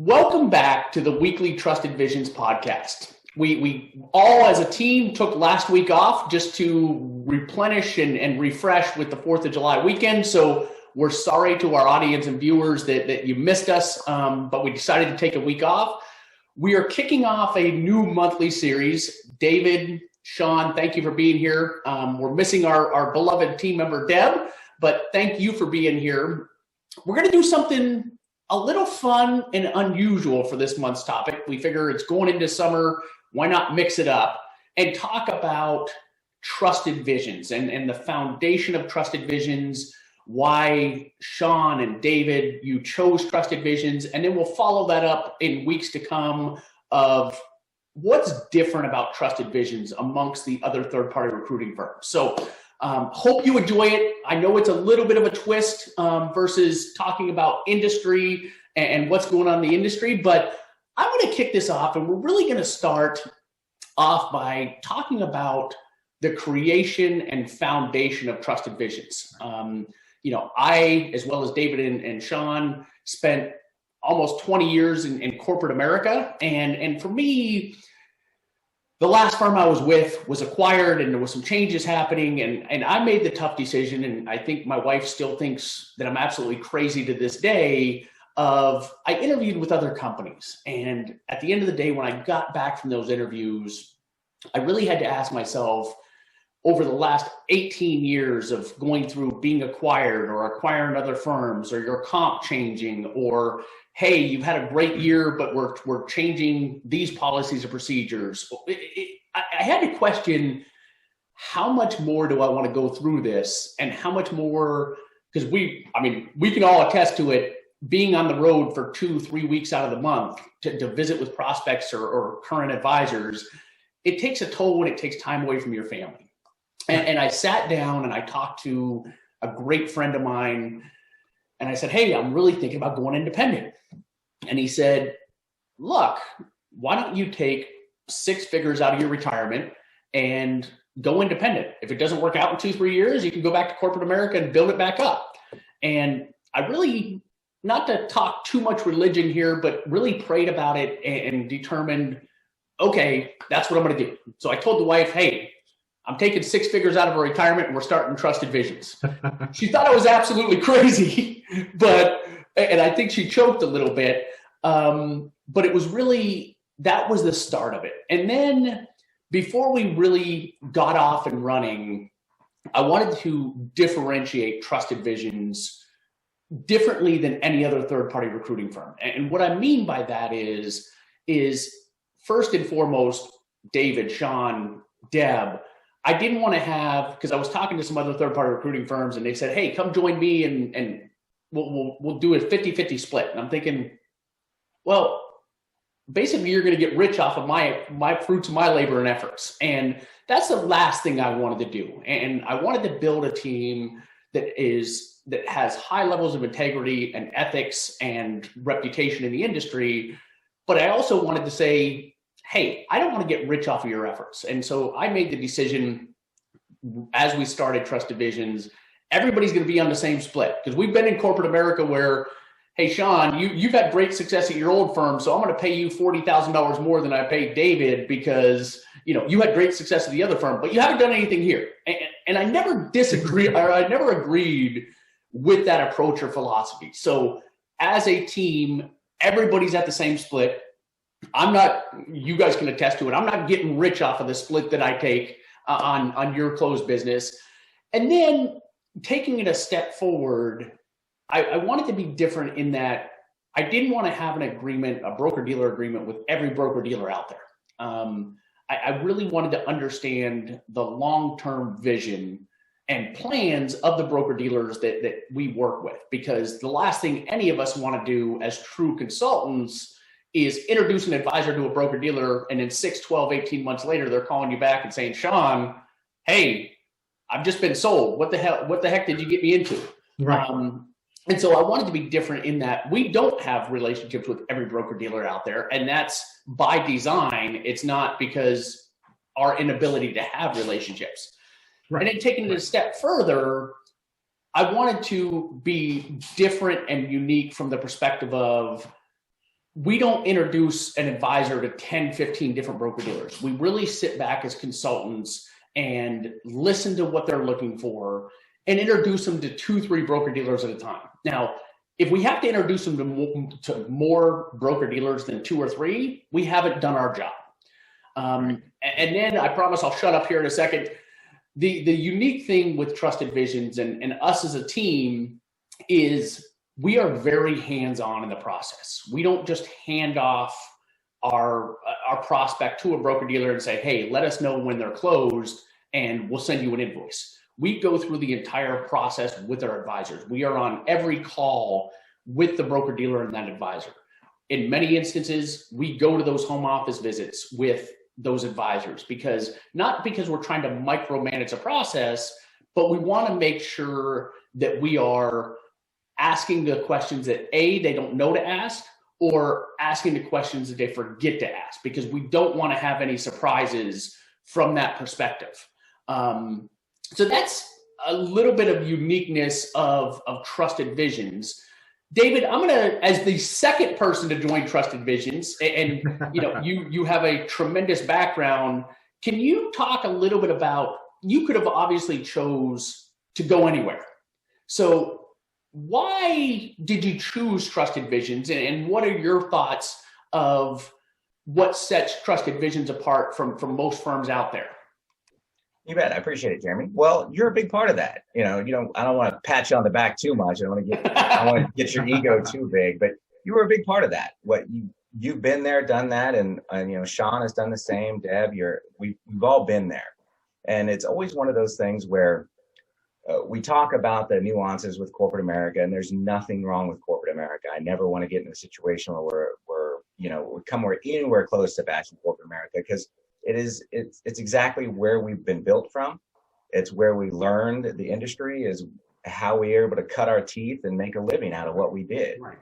Welcome back to the weekly Trusted Visions podcast. We all as a team took last week off just to replenish and refresh with the 4th of July weekend. So we're sorry to our audience and viewers that you missed us, but we decided to take a week off. We are kicking off a new monthly series. David, Shaun, thank you for being here. We're missing our beloved team member, Deb, but thank you for being here. We're going to do something a little fun and unusual for this month's topic. We figure it's going into summer. Why not mix it up and talk about trusted visions and the foundation of trusted visions, why Shaun and David, you chose trusted visions, and then we'll follow that up in weeks to come of what's different about trusted visions amongst the other third-party recruiting firms. So hope you enjoy it. I know it's a little bit of a twist versus talking about industry and what's going on in the industry, but I'm going to kick this off, and we're really going to start off by talking about the creation and foundation of trusted visions. I, as well as David and Shaun, spent almost 20 years in corporate America, and for me, the last firm I was with was acquired and there was some changes happening, and I made the tough decision, and I think my wife still thinks that I'm absolutely crazy to this day, I interviewed with other companies. And at the end of the day, when I got back from those interviews, I really had to ask myself, over the last 18 years of going through being acquired or acquiring other firms, or your comp changing, or hey, you've had a great year, but we're changing these policies and procedures. I had to question, how much more do I want to go through this, and how much more, because we can all attest to it, being on the road for 2-3 weeks out of the month to visit with prospects or current advisors, it takes a toll when it takes time away from your family. And I sat down and I talked to a great friend of mine, and I said, hey, I'm really thinking about going independent. And he said, look, why don't you take 6 figures out of your retirement and go independent? If it doesn't work out in 2-3 years, you can go back to corporate America and build it back up. And I really, not to talk too much religion here, but really prayed about it and determined, okay, that's what I'm going to do. So I told the wife, hey, I'm taking 6 figures out of her retirement and we're starting Trusted Visions. She thought I was absolutely crazy, and I think she choked a little bit. But it was really, that was the start of it. And then before we really got off and running, I wanted to differentiate Trusted Visions differently than any other third-party recruiting firm. And what I mean by that is first and foremost, David, Shaun, Deb, I didn't want to have, because I was talking to some other third-party recruiting firms and they said, hey, come join me and we'll do a 50-50 split. And I'm thinking, well, basically you're going to get rich off of my fruits of my labor and efforts. And that's the last thing I wanted to do. And I wanted to build a team that has high levels of integrity and ethics and reputation in the industry. But I also wanted to say, hey, I don't want to get rich off of your efforts. And so I made the decision as we started Trusted Visions, everybody's going to be on the same split, because we've been in corporate America where, hey, Shaun, you've had great success at your old firm, so I'm going to pay you $40,000 more than I paid David because, you had great success at the other firm, but you haven't done anything here. And I never disagreed, or I never agreed with that approach or philosophy. So as a team, everybody's at the same split. I'm not, you guys can attest to it, I'm not getting rich off of the split that I take on your closed business. And then taking it a step forward, I wanted to be different in that I didn't want to have an agreement, a broker-dealer agreement with every broker-dealer out there. I really wanted to understand the long-term vision and plans of the broker-dealers that we work with, because the last thing any of us want to do as true consultants is introduce an advisor to a broker-dealer, and then 6, 12, 18 months later, they're calling you back and saying, Shaun, hey, I've just been sold. What the heck did you get me into? Right. And so I wanted to be different in that we don't have relationships with every broker-dealer out there, and that's by design. It's not because our inability to have relationships. Right. And then taking it a step further, I wanted to be different and unique from the perspective of we don't introduce an advisor to 10, 15 different broker dealers. We really sit back as consultants and listen to what they're looking for and introduce them to 2, 3 broker dealers at a time. Now, if we have to introduce them to more broker dealers than 2 or 3, we haven't done our job. And then I promise I'll shut up here in a second. The unique thing with Trusted Visions and us as a team is we are very hands-on in the process. We don't just hand off our prospect to a broker dealer and say, hey, let us know when they're closed and we'll send you an invoice. We go through the entire process with our advisors. We are on every call with the broker dealer and that advisor. In many instances, we go to those home office visits with those advisors not because we're trying to micromanage the process, but we want to make sure that we are asking the questions that they don't know to ask, or asking the questions that they forget to ask, because we don't want to have any surprises from that perspective. So that's a little bit of uniqueness of Trusted Visions. David, I'm going to, as the second person to join Trusted Visions, and you have a tremendous background. Can you talk a little bit about, you could have obviously chose to go anywhere. So why did you choose Trusted Visions, and what are your thoughts of what sets Trusted Visions apart from most firms out there? You bet. I appreciate it, Jeremy. Well, you're a big part of that. I don't want to pat you on the back too much. I don't want to get your ego too big, but you were a big part of that. You've been there, done that, and Shaun has done the same. Deb, we've all been there, and it's always one of those things where we talk about the nuances with corporate America, and there's nothing wrong with corporate America. I never want to get in a situation where we come anywhere close to bashing corporate America, because it's exactly where we've been built from. It's where we learned the industry, is how we are able to cut our teeth and make a living out of what we did. Right.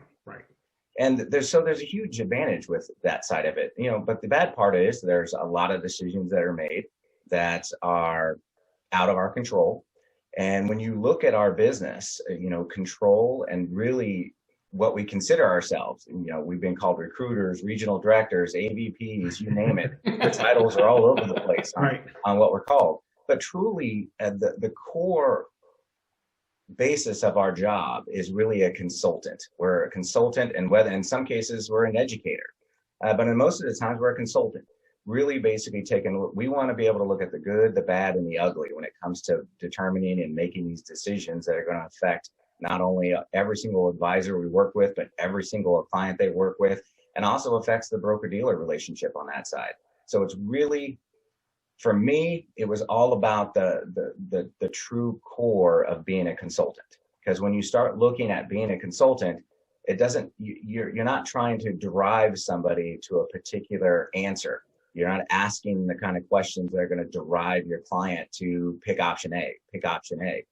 And there's a huge advantage with that side of it, but the bad part is there's a lot of decisions that are made that are out of our control. And when you look at our business, control and really what we consider ourselves, we've been called recruiters, regional directors, AVPs, you name it. The titles are all over the place on what we're called. But truly, the core basis of our job is really a consultant. We're a consultant, and whether in some cases we're an educator, but in most of the times we're a consultant. Really basically we want to be able to look at the good, the bad, and the ugly when it comes to determining and making these decisions that are going to affect not only every single advisor we work with, but every single client they work with, and also affects the broker-dealer relationship on that side. So it's really, for me, it was all about the true core of being a consultant. Because when you start looking at being a consultant, you're not trying to drive somebody to a particular answer. You're not asking the kind of questions that are going to drive your client to pick option A.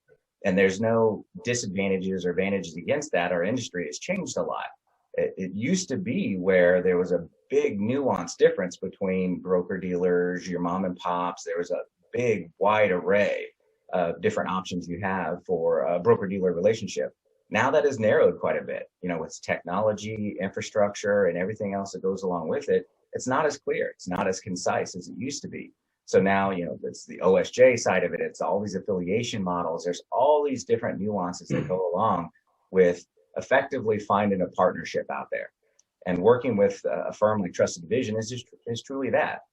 And there's no disadvantages or advantages against that. Our industry has changed a lot. It used to be where there was a big nuance difference between broker dealers, your mom and pops. There was a big wide array of different options you have for a broker dealer relationship. Now that is narrowed quite a bit, with technology, infrastructure, and everything else that goes along with it. It's not as clear. It's not as concise as it used to be. So now, it's the OSJ side of it. It's all these affiliation models. There's all these different nuances that go along with effectively finding a partnership out there. And working with a firm like Trusted Vision is truly that.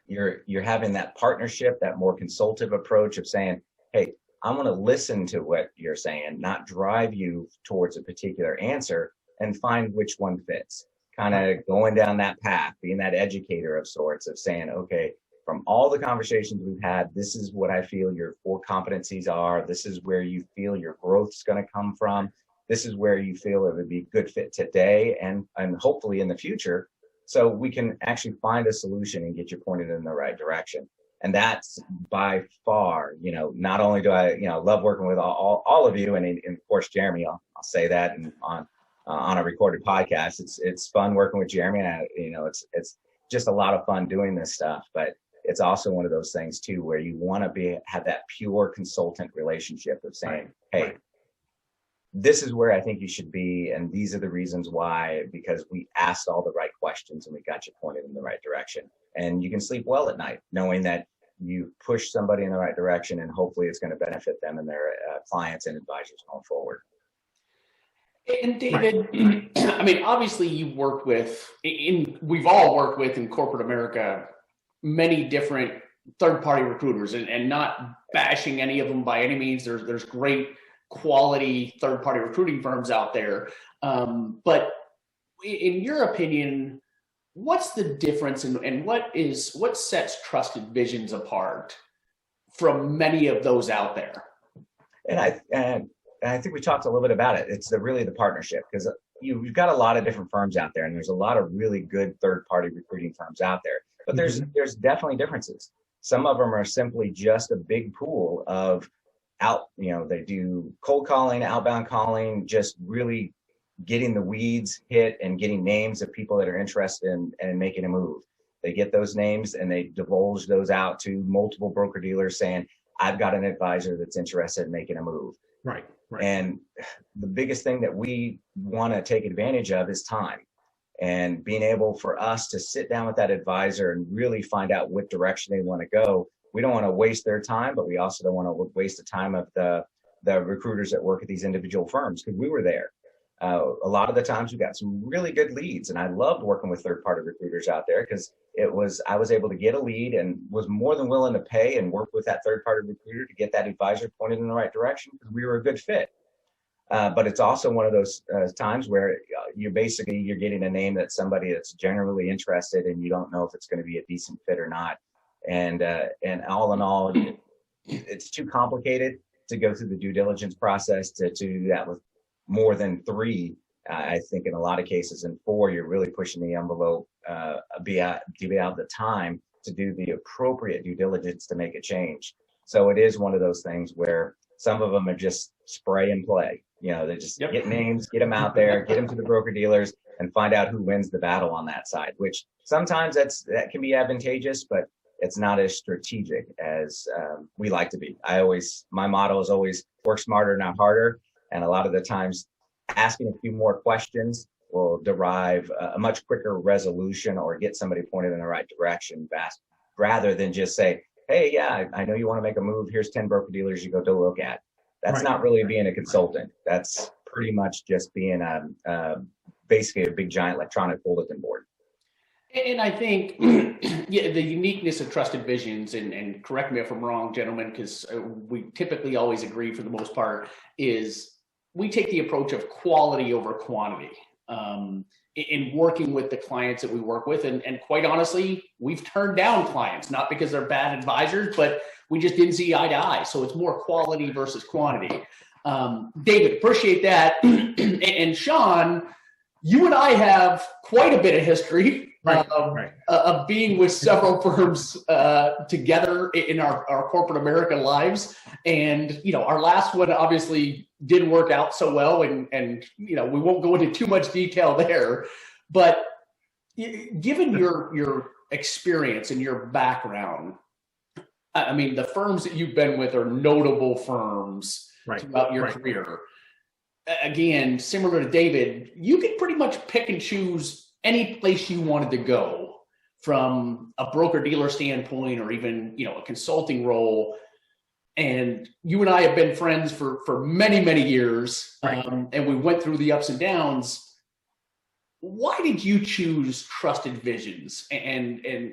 You're having that partnership, that more consultative approach of saying, hey, I want to listen to what you're saying, not drive you towards a particular answer, and find which one fits. Kind of going down that path, being that educator of sorts, of saying, okay, from all the conversations we've had, this is what I feel your core competencies are. This is where you feel your growth is going to come from. This is where you feel it would be a good fit today and hopefully in the future. So we can actually find a solution and get you pointed in the right direction. And that's by far, not only do I, love working with all of you, and of course, Jeremy, I'll say that on a recorded podcast. It's fun working with Jeremy, and it's just a lot of fun doing this stuff. But it's also one of those things too, where you want to have that pure consultant relationship of saying, hey, this is where I think you should be, and these are the reasons why, because we asked all the right questions and we got you pointed in the right direction. And you can sleep well at night knowing that you push somebody in the right direction, and hopefully it's going to benefit them and their clients and advisors going forward. And David, I mean, obviously you work with, we've all worked with in corporate America, many different third-party recruiters, and not bashing any of them by any means. There's great quality third-party recruiting firms out there. But in your opinion, what's the difference and what sets Trusted Visions apart from many of those out there? And I think we talked a little bit about it. It's really the partnership, because you've got a lot of different firms out there, and there's a lot of really good third-party recruiting firms out there. But there's definitely differences. Some of them are simply just a big pool of they do cold calling, outbound calling, just really getting the weeds hit and getting names of people that are interested in making a move. They get those names and they divulge those out to multiple broker dealers saying, I've got an advisor that's interested in making a move. Right. And the biggest thing that we want to take advantage of is time, and being able for us to sit down with that advisor and really find out what direction they want to go. We don't want to waste their time, but we also don't want to waste the time of the recruiters that work at these individual firms, because we were there. A lot of the times we got some really good leads, and I loved working with third-party recruiters out there, because I was able to get a lead and was more than willing to pay and work with that third-party recruiter to get that advisor pointed in the right direction, because we were a good fit. But it's also one of those times where you're getting a name that's somebody that's generally interested, and you don't know if it's going to be a decent fit or not. And all in all, it's too complicated to go through the due diligence process to do that with more than 3. I think in a lot of cases, in 4, you're really pushing the envelope, be out the time to do the appropriate due diligence to make a change. So it is one of those things where some of them are just spray and play. They just get names, get them out there, get them to the broker dealers, and find out who wins the battle on that side, which sometimes that can be advantageous, but it's not as strategic as we like to be. My motto is always work smarter, not harder. And a lot of the times asking a few more questions will derive a much quicker resolution or get somebody pointed in the right direction fast, rather than just say, hey, yeah, I know you want to make a move. Here's 10 broker dealers you go to look at. That's not really being a consultant. That's pretty much just being basically a big giant electronic bulletin board. And I think the uniqueness of Trusted Visions, and correct me if I'm wrong, gentlemen, because we typically always agree for the most part, is we take the approach of quality over quantity in working with the clients that we work with. And quite honestly, we've turned down clients, not because they're bad advisors, but we just didn't see eye to eye. So it's more quality versus quantity. David, appreciate that. And Shaun, you and I have quite a bit of history of being with several firms together in our corporate America lives. And, our last one obviously didn't work out so well. And we won't go into too much detail there. But given your experience and your background, I mean, the firms that you've been with are notable firms throughout your career. Again, similar to David, you could pretty much pick and choose any place you wanted to go, from a broker-dealer standpoint or even, a consulting role. And you and I have been friends for many, many years, and we went through the ups and downs. Why did you choose Trusted Visions? And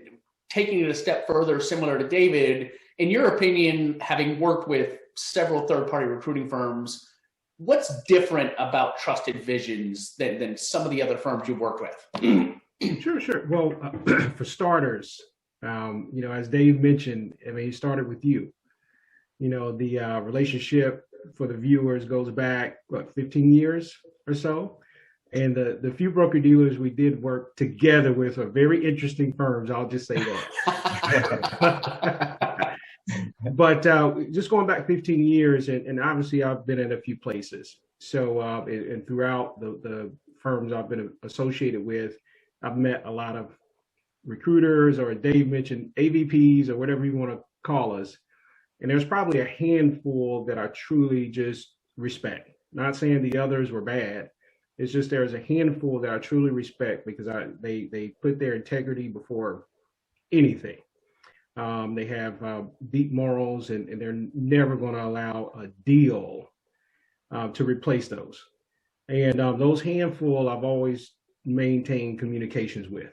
taking it a step further, similar to David, in your opinion, having worked with several third-party recruiting firms, what's different about Trusted Visions than some of the other firms you work with? Sure. Well, for starters, as Dave mentioned, he started with you. The relationship for the viewers goes back, 15 years or so. And the few broker dealers we did work together with are very interesting firms. I'll just say that. But just going back 15 years, and obviously I've been in a few places. So and throughout the firms I've been associated with, I've met a lot of recruiters, or Dave mentioned AVPs, or whatever you want to call us. And there's probably a handful that I truly just respect. Not saying the others were bad. It's just there's a handful that I truly respect because they put their integrity before anything. They have deep morals, and they're never going to allow a deal to replace those. And those handful I've always maintained communications with.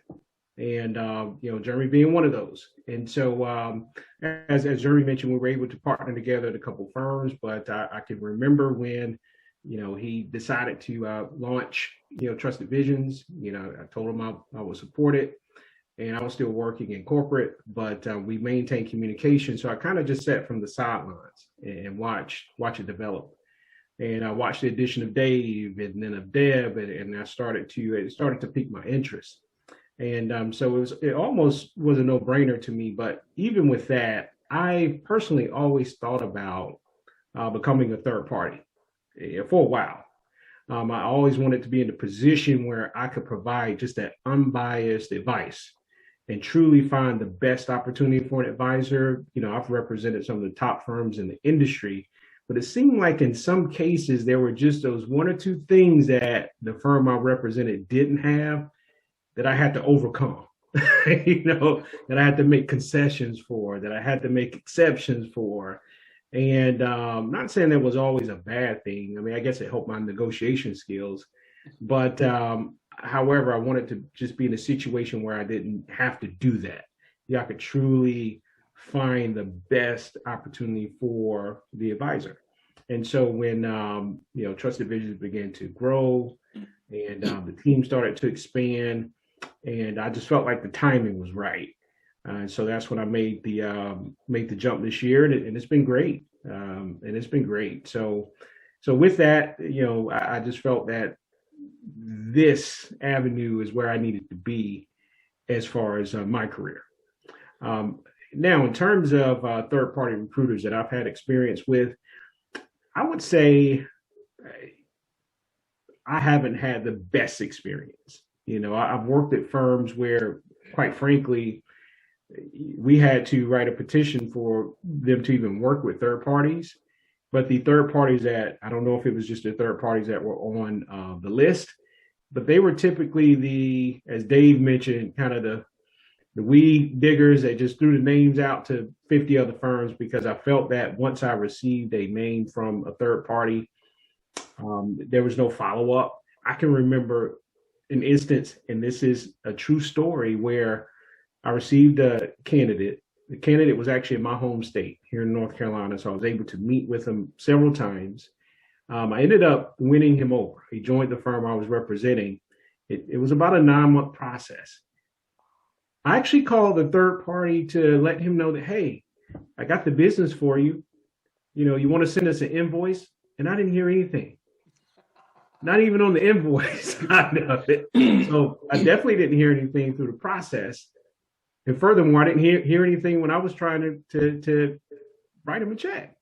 And Jeremy being one of those. And so, as Jeremy mentioned, we were able to partner together at a couple of firms. But I can remember when, he decided to launch, Trusted Visions. I told him I would support it, and I was still working in corporate, but we maintained communication. So I kind of just sat from the sidelines and watch it develop. And I watched the addition of Dave and then of Deb, and it started to pique my interest. And so it almost was a no-brainer to me. But even with that, I personally always thought about becoming a third party for a while. I always wanted to be in a position where I could provide just that unbiased advice and truly find the best opportunity for an advisor. I've represented some of the top firms in the industry, but it seemed like in some cases there were just those one or two things that the firm I represented didn't have that I had to overcome, that I had to make concessions for, that I had to make exceptions for. And not saying that was always a bad thing. I mean, I guess it helped my negotiation skills. But however, I wanted to just be in a situation where I didn't have to do that. I could truly find the best opportunity for the advisor. And so when, Trusted Visions began to grow and the team started to expand, and I just felt like the timing was right. And so that's when I made the jump this year, and it's been great. So with that, I just felt that this avenue is where I needed to be as far as my career. Now, in terms of third-party recruiters that I've had experience with, I would say I haven't had the best experience. I've worked at firms where, quite frankly, we had to write a petition for them to even work with third parties. But the third parties I don't know if it was just the third parties that were on the list, but they were typically as Dave mentioned, kind of the weed diggers that just threw the names out to 50 other firms, because I felt that once I received a name from a third party, there was no follow-up. I can remember an instance, and this is a true story, where I received a candidate. The candidate was actually in my home state here in North Carolina, so I was able to meet with him several times. I ended up winning him over. He joined the firm I was representing. It was about a 9-month process. I actually called the third party to let him know that, hey, I got the business for you. You want to send us an invoice? And I didn't hear anything. Not even on the invoice side of it. So I definitely didn't hear anything through the process. And furthermore, I didn't hear anything when I was trying to write him a check.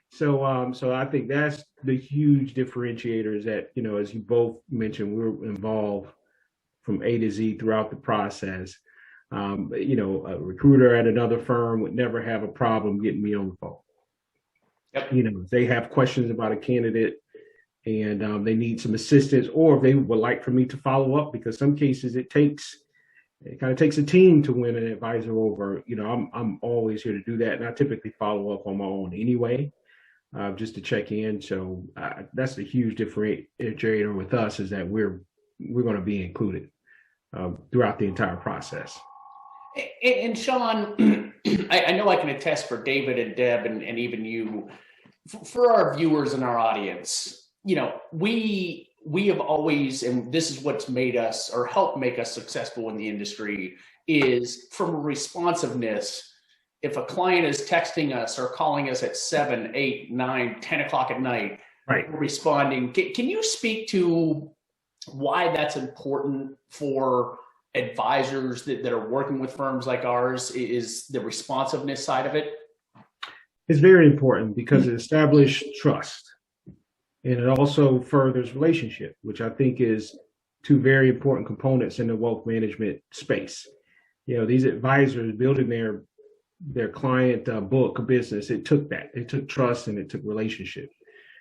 So I think that's the huge differentiators that, as you both mentioned, we're involved from A to Z throughout the process. A recruiter at another firm would never have a problem getting me on the phone. Yep. If they have questions about a candidate and they need some assistance, or if they would like for me to follow up, because some cases it kind of takes a team to win an advisor over. I'm always here to do that, and I typically follow up on my own anyway, just to check in. So that's the huge differentiator with us, is that we're going to be included throughout the entire process. And Shaun, I know I can attest for David and Deb and even you, for our viewers and our audience, we have always, and this is what's made us or helped make us successful in the industry, is from responsiveness. If a client is texting us or calling us at 7, 8, 9, 10 o'clock at night, right, we're responding. Can you speak to why that's important for advisors that are working with firms like ours? Is the responsiveness side of it? It's very important because it establishes trust, and it also furthers relationship, which I think is two very important components in the wealth management space. These advisors building their client book of business, it took trust and it took relationship.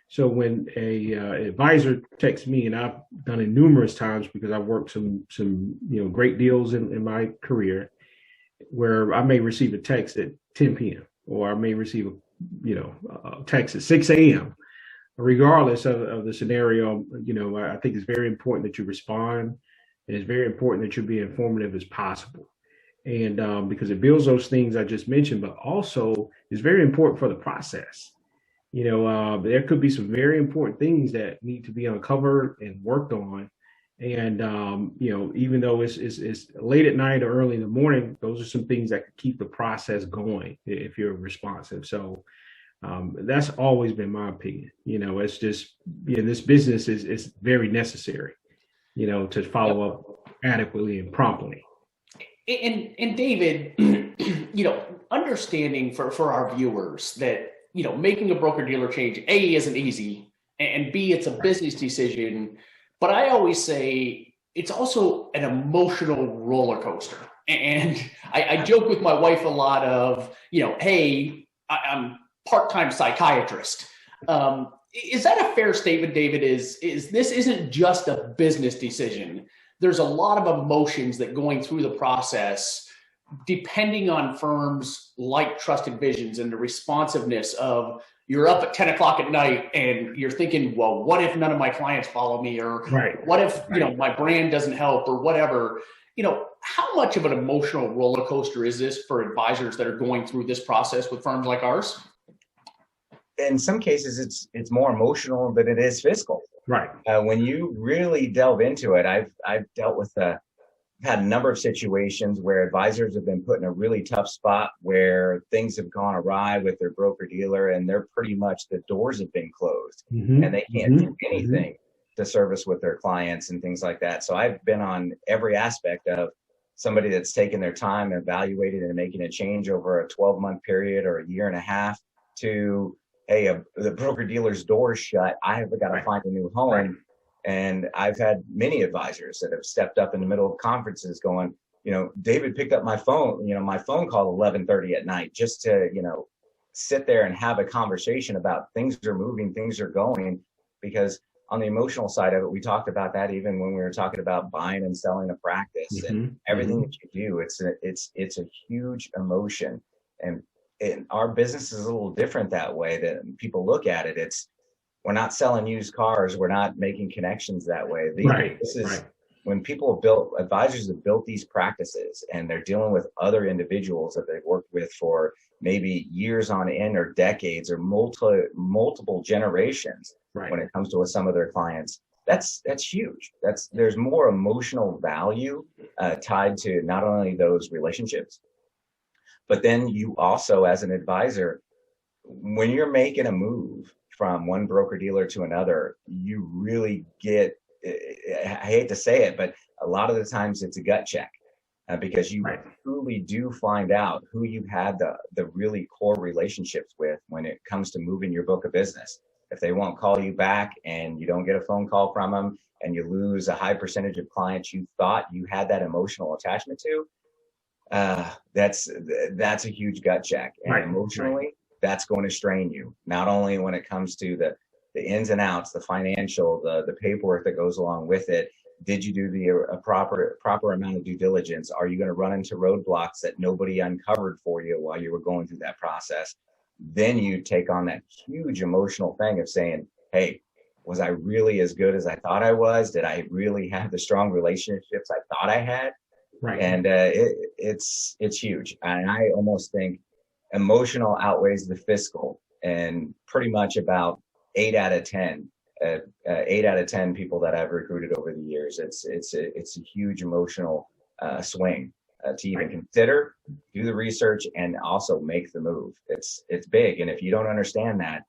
So when a advisor texts me, and I've done it numerous times because I've worked some great deals in my career, where I may receive a text at 10 p.m. or I may receive a text at 6 a.m. Regardless of the scenario, I think it's very important that you respond, and it's very important that you be informative as possible. And because it builds those things I just mentioned, but also is very important for the process. There could be some very important things that need to be uncovered and worked on. And, even though it's late at night or early in the morning, those are some things that could keep the process going if you're responsive. So that's always been my opinion. It's just, this business is very necessary, to follow up adequately and promptly. And David, understanding for our viewers that, making a broker dealer change, A, isn't easy, and B, it's a business decision. But I always say it's also an emotional roller coaster. And I joke with my wife a lot of, hey, I'm part-time psychiatrist. Is that a fair statement, David? Is this isn't just a business decision? There's a lot of emotions that going through the process, depending on firms like Trusted Visions and the responsiveness of you're up at 10 o'clock at night and you're thinking, well, what if none of my clients follow me? Or what if, my brand doesn't help or whatever? How much of an emotional roller coaster is this for advisors that are going through this process with firms like ours? In some cases, it's more emotional than it is fiscal. Right. When you really delve into it, I've dealt with had a number of situations where advisors have been put in a really tough spot where things have gone awry with their broker dealer, and they're pretty much, the doors have been closed and they can't do anything to service with their clients and things like that. So I've been on every aspect of somebody that's taken their time, evaluated and making a change over a 12-month period or a year and a half to, hey, the broker dealer's door's shut. I have got to find a new home. Right. And I've had many advisors that have stepped up in the middle of conferences going, David picked up my phone, my phone call 11:30 at night just to, sit there and have a conversation about things are moving, things are going. Because on the emotional side of it, we talked about that even when we were talking about buying and selling a practice and everything that you do. It's a huge emotion. And our business is a little different that way that people look at it. We're not selling used cars. We're not making connections that way. When advisors have built these practices and they're dealing with other individuals that they've worked with for maybe years on end or decades or multiple generations. When it comes to some of their clients, that's huge. There's more emotional value tied to not only those relationships, but then you also, as an advisor, when you're making a move from one broker dealer to another, you really get, I hate to say it, but a lot of the times it's a gut check because you truly do find out who you had the really core relationships with when it comes to moving your book of business. If they won't call you back and you don't get a phone call from them and you lose a high percentage of clients you thought you had that emotional attachment to, that's a huge gut check. And emotionally, that's going to strain you, not only when it comes to the ins and outs, the financial, the paperwork that goes along with it. Did you do the proper amount of due diligence? Are you going to run into roadblocks that nobody uncovered for you while you were going through that process? Then you take on that huge emotional thing of saying, hey, was I really as good as I thought I was? Did I really have the strong relationships I thought I had? And it's huge. And I almost think emotional outweighs the fiscal, and pretty much about 8 out of 10 people that I've recruited over the years, it's a huge emotional swing to even consider, do the research, and also make the move. It's big, and if you don't understand that,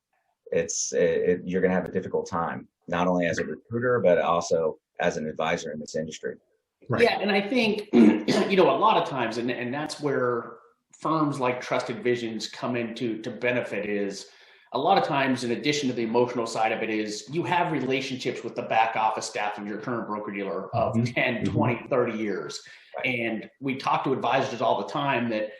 you're going to have a difficult time, not only as a recruiter but also as an advisor in this industry. Yeah, and I think a lot of times, and that's where firms like Trusted Visions come into benefit, is a lot of times, in addition to the emotional side of it, is you have relationships with the back office staff of your current broker dealer of 10, 20, 30 years. And we talk to advisors all the time that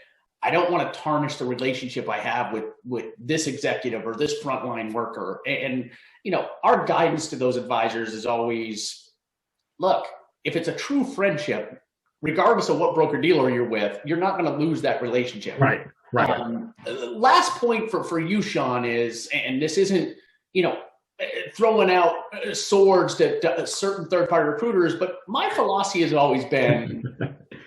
I don't want to tarnish the relationship I have with this executive or this frontline worker. And, our guidance to those advisors is always, look, if it's a true friendship, regardless of what broker dealer you're with, you're not going to lose that relationship. Right. Last point for you, Shaun, is, and this isn't, throwing out swords to certain third-party recruiters, but my philosophy has always been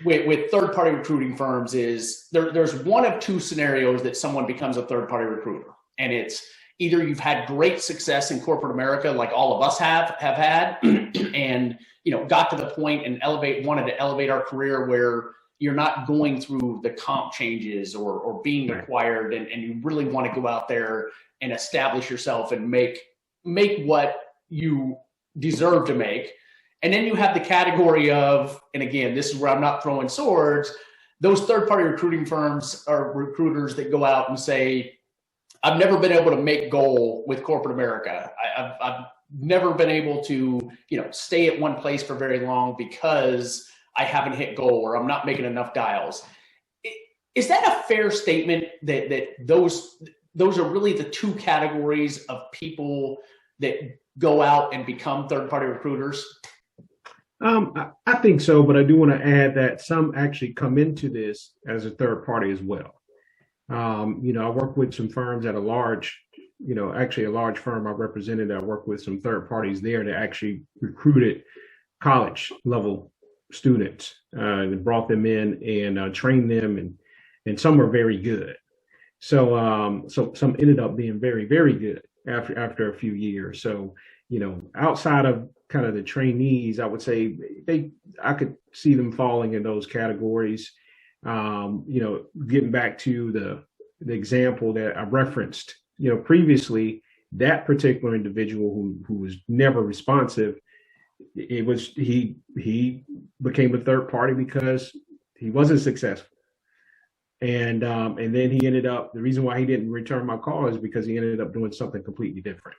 with third-party recruiting firms is there's one of two scenarios that someone becomes a third-party recruiter. And it's either you've had great success in corporate America, like all of us have had, and, got to the point and wanted to elevate our career where you're not going through the comp changes or being acquired, and you really want to go out there and establish yourself and make what you deserve to make. And then you have the category of, and again, this is where I'm not throwing swords, those third-party recruiting firms are recruiters that go out and say, I've never been able to make goal with corporate America. I've never been able to, stay at one place for very long because I haven't hit goal or I'm not making enough dials. Is that a fair statement that those are really the two categories of people that go out and become third-party recruiters? I think so, but I do want to add that some actually come into this as a third party as well. I work with some firms at a large firm I represented. I work with some third parties there that actually recruited college level students and brought them in and trained them, and some are very good. So some ended up being very, very good after a few years. So, outside of kind of the trainees, I would say I could see them falling in those categories. Getting back to the example that I referenced, previously, that particular individual who was never responsive, he became a third party because he wasn't successful. And then he ended up, the reason why he didn't return my call is because he ended up doing something completely different.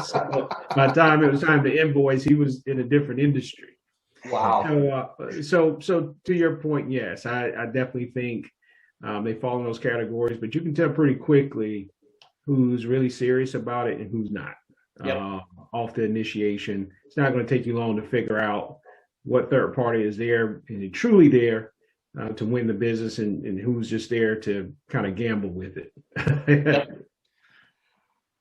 So by the time it was time to invoice, he was in a different industry. Wow. So to your point, yes, I definitely think they fall in those categories, but you can tell pretty quickly who's really serious about it and who's not. Yep. Off the initiation, it's not going to take you long to figure out what third party is there and truly there to win the business, and who's just there to kind of gamble with it. Yep.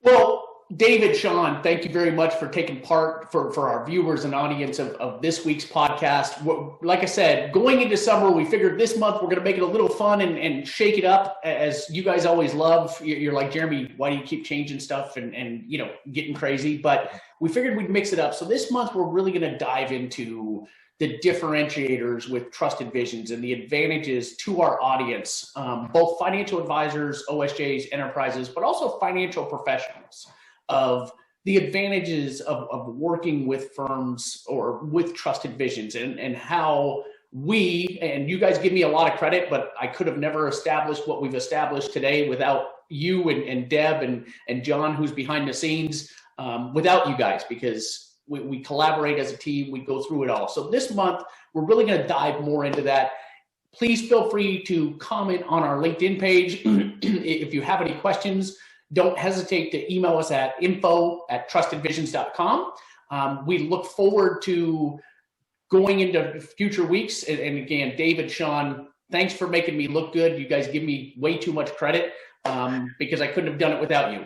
Well, David, Shaun, thank you very much for taking part for our viewers and audience of this week's podcast. Like I said, going into summer, we figured this month we're going to make it a little fun and shake it up, as you guys always love. You're like, Jeremy, why do you keep changing stuff and getting crazy? But we figured we'd mix it up. So this month we're really going to dive into the differentiators with Trusted Visions and the advantages to our audience, both financial advisors, OSJs, enterprises, but also financial professionals, of the advantages of working with firms or with Trusted Visions, and how and you guys give me a lot of credit, but I could have never established what we've established today without you and Deb and John, who's behind the scenes, without you guys, because we collaborate as a team, we go through it all. So this month, we're really going to dive more into that. Please feel free to comment on our LinkedIn page. If you have any questions, don't hesitate to email us at info@trustedvisions.com. We look forward to going into future weeks. And again, David, Shaun, thanks for making me look good. You guys give me way too much credit because I couldn't have done it without you.